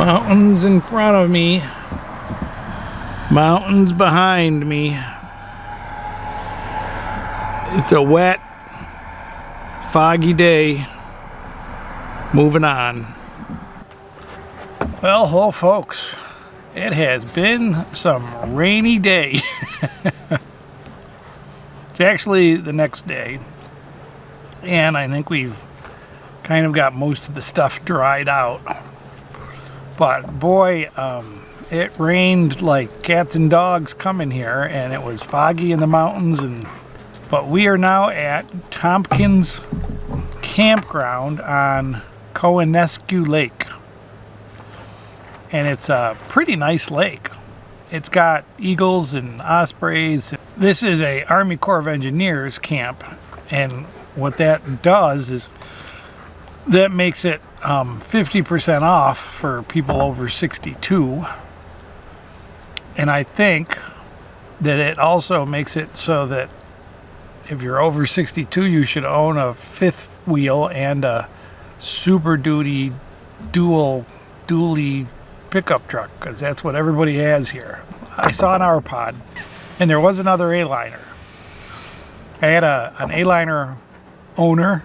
Mountains in front of me, mountains behind me. It's a wet, foggy day. Moving on. Well, hello folks. It has been some rainy day. It's actually the next day, and I think we've kind of got most of the stuff dried out. But boy, it rained like cats and dogs coming here, and it was foggy in the mountains. But we are now at Tompkins Campground on Cowanesque Lake, and it's a pretty nice lake. It's got eagles and ospreys. This is a Army Corps of Engineers camp, and what that does is that makes it 50% off for people over 62, and I think that it also makes it so that if you're over 62 you should own a fifth wheel and a Super Duty dually pickup truck, because that's what everybody has here. I saw an R-Pod, and there was another A-liner. I had an A-liner owner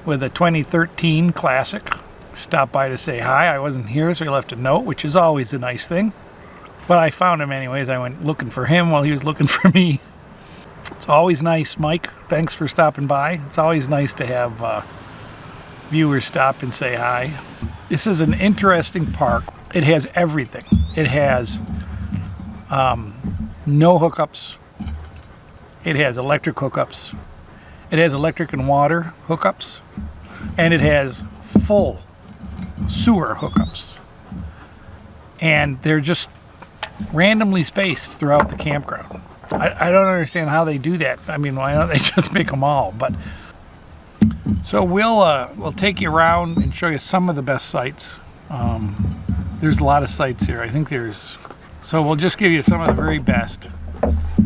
with a 2013 Classic stop by to say hi. I wasn't here, so he left a note, which is always a nice thing. But I found him anyways. I went looking for him while he was looking for me. It's always nice, Mike. Thanks for stopping by. It's always nice to have viewers stop and say hi. This is an interesting park. It has everything. It has no hookups. It has electric hookups. It has electric and water hookups. And it has full sewer hookups. And they're just randomly spaced throughout the campground. I don't understand how they do that. I mean, why don't they just make them all? But so we'll take you around and show you some of the best sites. There's a lot of sites here. I think so we'll just give you some of the very best.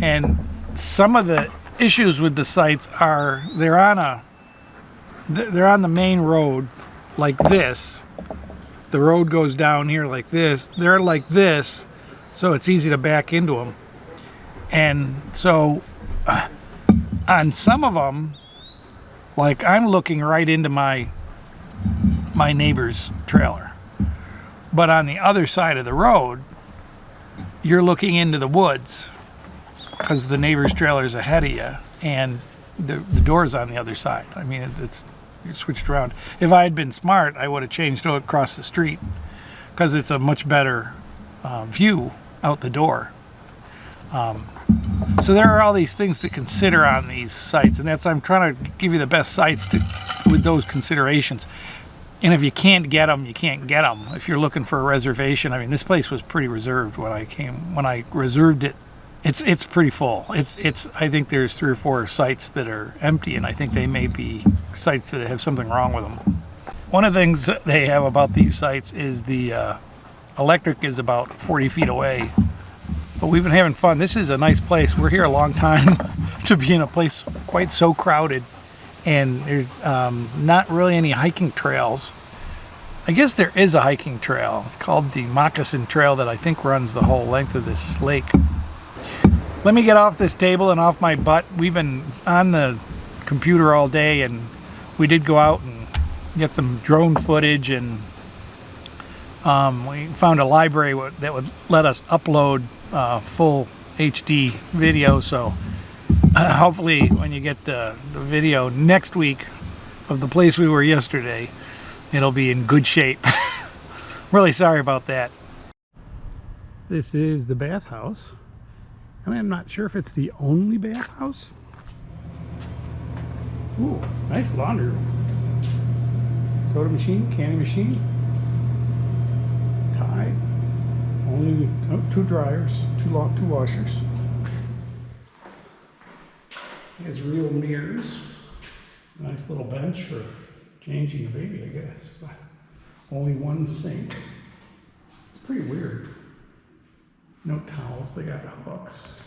And some of the issues with the sites are they're on the main road like this. The road goes down here like this. They're like this, so it's easy to back into them. And so on some of them, like I'm looking right into my neighbor's trailer. But on the other side of the road, you're looking into the woods because the neighbor's trailer is ahead of you, and the door's on the other side. I mean, you're switched around. If I had been smart, I would have changed to across the street because it's a much better view out the door. So there are all these things to consider on these sites, and I'm trying to give you the best sites with those considerations. And if you can't get them, you can't get them. If you're looking for a reservation, I mean, this place was pretty reserved when I reserved it. It's pretty full. I think there's 3 or 4 sites that are empty, and I think they may be sites that have something wrong with them. One of the things that they have about these sites is the electric is about 40 feet away. But we've been having fun. This is a nice place. We're here a long time to be in a place quite so crowded, and there's not really any hiking trails. I guess there is a hiking trail. It's called the Moccasin Trail that I think runs the whole length of this lake. Let me get off this table and off my butt. We've been on the computer all day, and we did go out and get some drone footage, and we found a library that would let us upload full HD video. So hopefully when you get the video next week of the place we were yesterday, it'll be in good shape. Really sorry about that. This is the bathhouse. I mean, I'm not sure if it's the only bathhouse. Ooh, nice laundry room. Soda machine, candy machine. Tide. Only 2 dryers, 2 washers. It has real mirrors. Nice little bench for changing the baby, I guess. Only 1 sink. It's pretty weird. No towels, they got hooks.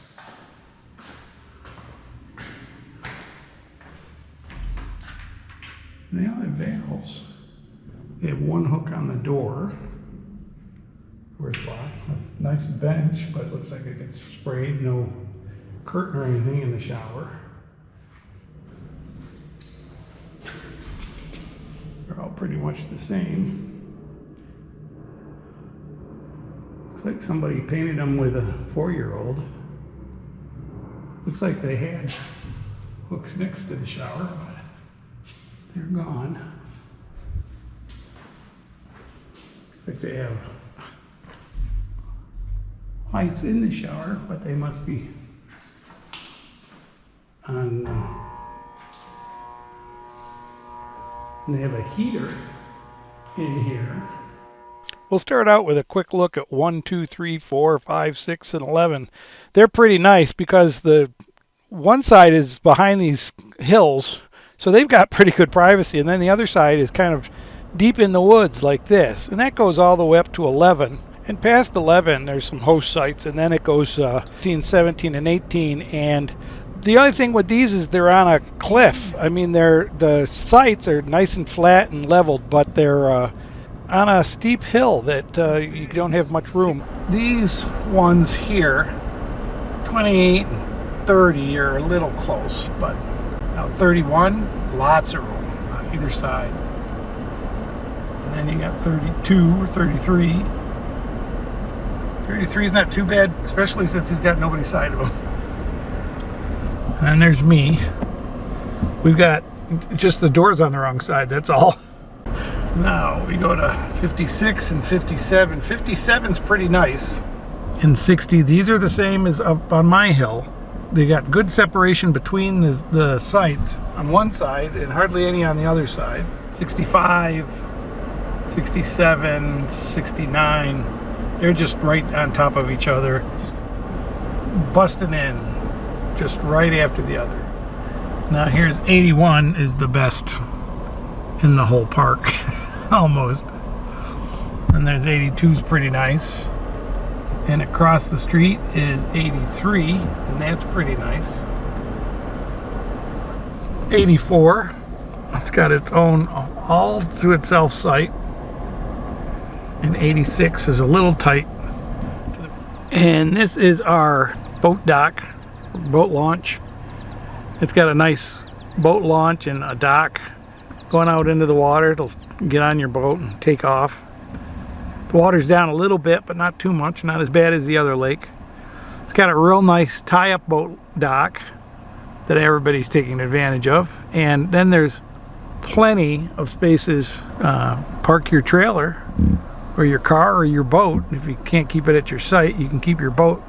And they all have valves. They have 1 hook on the door Where's block? A nice bench, but it looks like it gets sprayed. No curtain or anything in the shower. They're all pretty much the same. Looks like somebody painted them with a 4-year-old. Looks like they had hooks next to the shower, but they're gone. Looks like they have lights in the shower, but they must be on. And they have a heater in here. We'll start out with a quick look at 1, 2, 3, 4, 5, 6, and 11. They're pretty nice because the one side is behind these hills, so they've got pretty good privacy, and then the other side is kind of deep in the woods like this, and that goes all the way up to 11. And past 11, there's some host sites, and then it goes 16, 17, and 18. And the other thing with these is they're on a cliff. I mean, the sites are nice and flat and leveled, but they're on a steep hill that you don't have much room. These ones here, 28 and 30, are a little close, but now 31, lots of room on either side. And then you got 32 or 33. 33 is not too bad, especially since he's got nobody side of him. And then there's me. We've got just the doors on the wrong side, that's all. Now we go to 56 and 57. 57's pretty nice. And 60, these are the same as up on my hill. They got good separation between the sites on one side and hardly any on the other side. 65, 67, 69. They're just right on top of each other, just busting in, just right after the other. Now here's 81 is the best in the whole park, almost. And there's 82's pretty nice. And across the street is 83, and that's pretty nice. 84, it's got its own all to itself site. And 86 is a little tight. And this is our boat dock, boat launch. It's got a nice boat launch and a dock going out into the water. It'll get on your boat and take off. The water's down a little bit, but not too much, not as bad as the other lake. It's got a real nice tie-up boat dock that everybody's taking advantage of. And then there's plenty of spaces. Park your trailer or your car or your boat. If you can't keep it at your site, you can keep your boat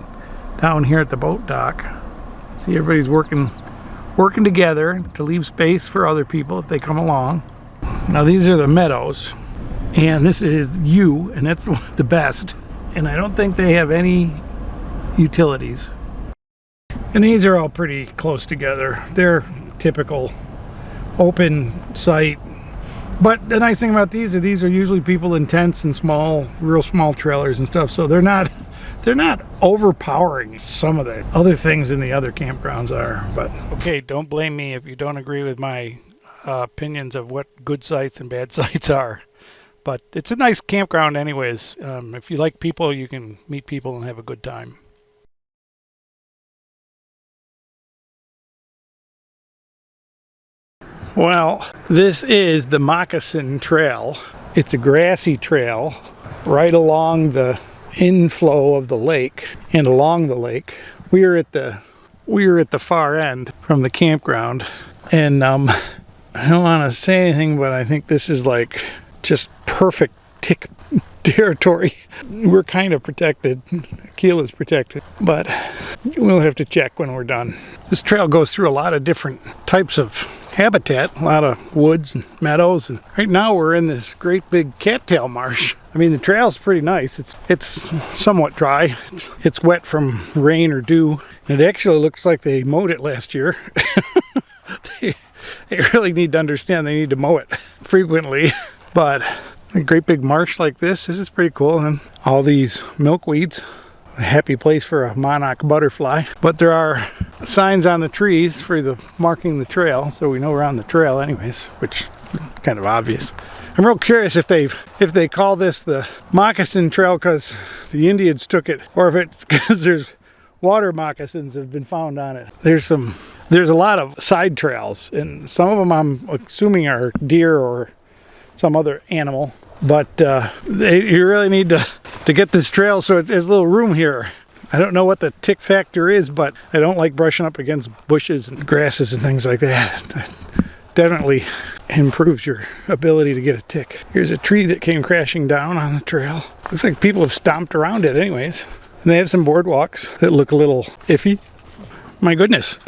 down here at the boat dock. See, everybody's working together to leave space for other people if they come along. Now these are the meadows, and this is U, and that's the best. And I don't think they have any utilities. And these are all pretty close together. They're typical open site. But the nice thing about these are usually people in tents and real small trailers and stuff. So they're not overpowering. Some of the other things in the other campgrounds are. But okay, don't blame me if you don't agree with my opinions of what good sites and bad sites are. But it's a nice campground anyways. If you like people, you can meet people and have a good time. Well, this is the Moccasin Trail. It's a grassy trail right along the inflow of the lake and along the lake. We are at the far end from the campground, and I don't want to say anything, but I think this is like just perfect tick territory. We're kind of protected. Keela's protected, but we'll have to check when we're done. This trail goes through a lot of different types of habitat, a lot of woods and meadows, and right now we're in this great big cattail marsh. I mean, the trail's pretty nice. It's somewhat dry. It's wet from rain or dew. It actually looks like they mowed it last year. they really need to understand they need to mow it frequently. But a great big marsh like this is pretty cool. And all these milkweeds, a happy place for a monarch butterfly. But there are signs on the trees for marking the trail, so we know we're on the trail anyways, which is kind of obvious. I'm real curious if they call this the Moccasin Trail because the Indians took it, or if it's because there's water moccasins have been found on it. There's a lot of side trails, and some of them I'm assuming are deer or some other animal. But you really need to get this trail so there's a little room here. I don't know what the tick factor is, but I don't like brushing up against bushes and grasses and things like that. Definitely improves your ability to get a tick. Here's a tree that came crashing down on the trail. Looks like people have stomped around it anyways. And they have some boardwalks that look a little iffy. My goodness.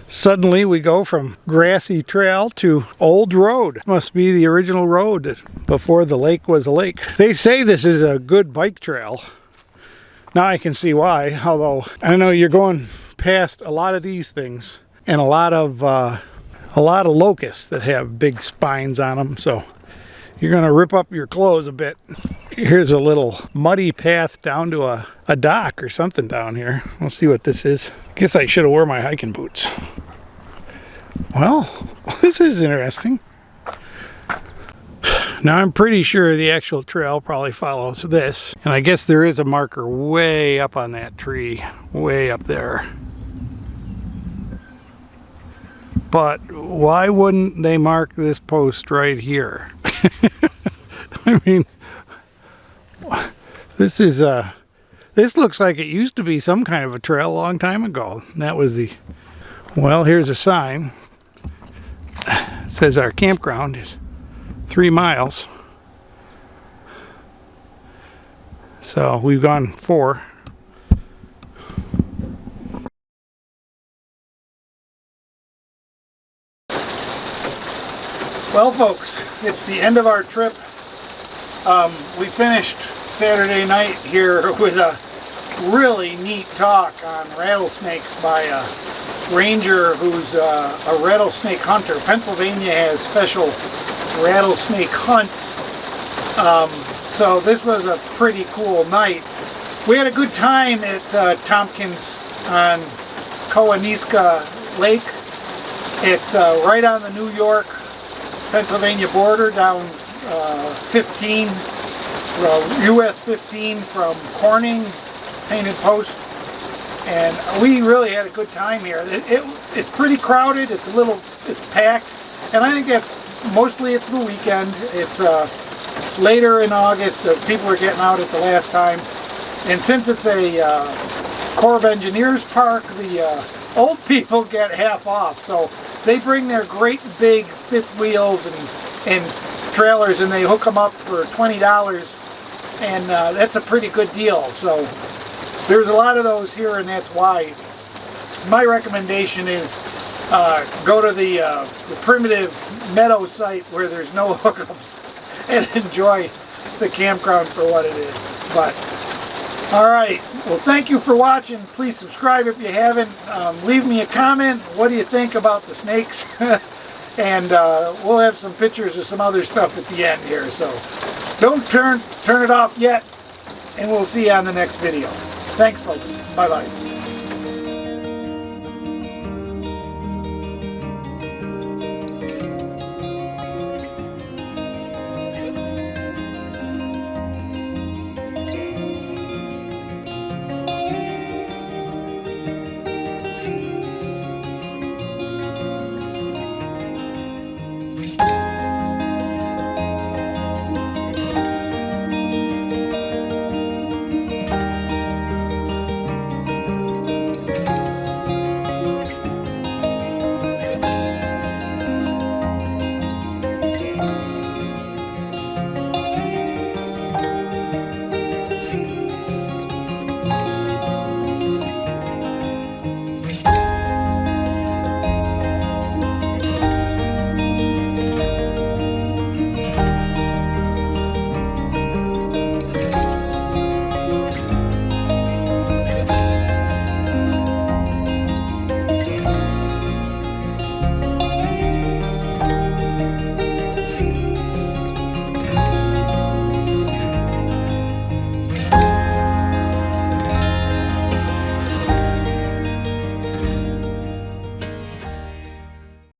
Suddenly we go from grassy trail to old road. Must be the original road before the lake was a lake. They say this is a good bike trail. Now I can see why, although I know you're going past a lot of these things and a lot of locusts that have big spines on them, so you're gonna rip up your clothes a bit. Here's a little muddy path down to a dock or something down here. We'll see what this is. Guess I should have worn my hiking boots. Well, this is interesting. Now I'm pretty sure the actual trail probably follows this, and I guess there is a marker way up on that tree, way up there. But why wouldn't they mark this post right here? I mean, this looks like it used to be some kind of a trail a long time ago. That was well, here's a sign. It says our campground is 3 miles. So we've gone 4. Well, folks, it's the end of our trip. We finished Saturday night here with a really neat talk on rattlesnakes by a ranger who's a rattlesnake hunter. Pennsylvania has special rattlesnake hunts, so this was a pretty cool night. We had a good time at Tompkins on Cowanesque Lake. It's right on the New York Pennsylvania border, down 15, US 15 from Corning, Painted Post, and we really had a good time here. It's pretty crowded, it's packed, and I think that's mostly it's the weekend. It's later in August, people are getting out at the last time, and since it's a Corps of Engineers park, the old people get half off, so they bring their great big fifth wheels and trailers, and they hook them up for $20, and that's a pretty good deal. So there's a lot of those here, and that's why my recommendation is go to the primitive meadow site where there's no hookups and enjoy the campground for what it is. But alright, well, thank you for watching. Please subscribe if you haven't. Leave me a comment. What do you think about the snakes? And we'll have some pictures of some other stuff at the end here. So don't turn it off yet, and we'll see you on the next video. Thanks, folks. Bye-bye.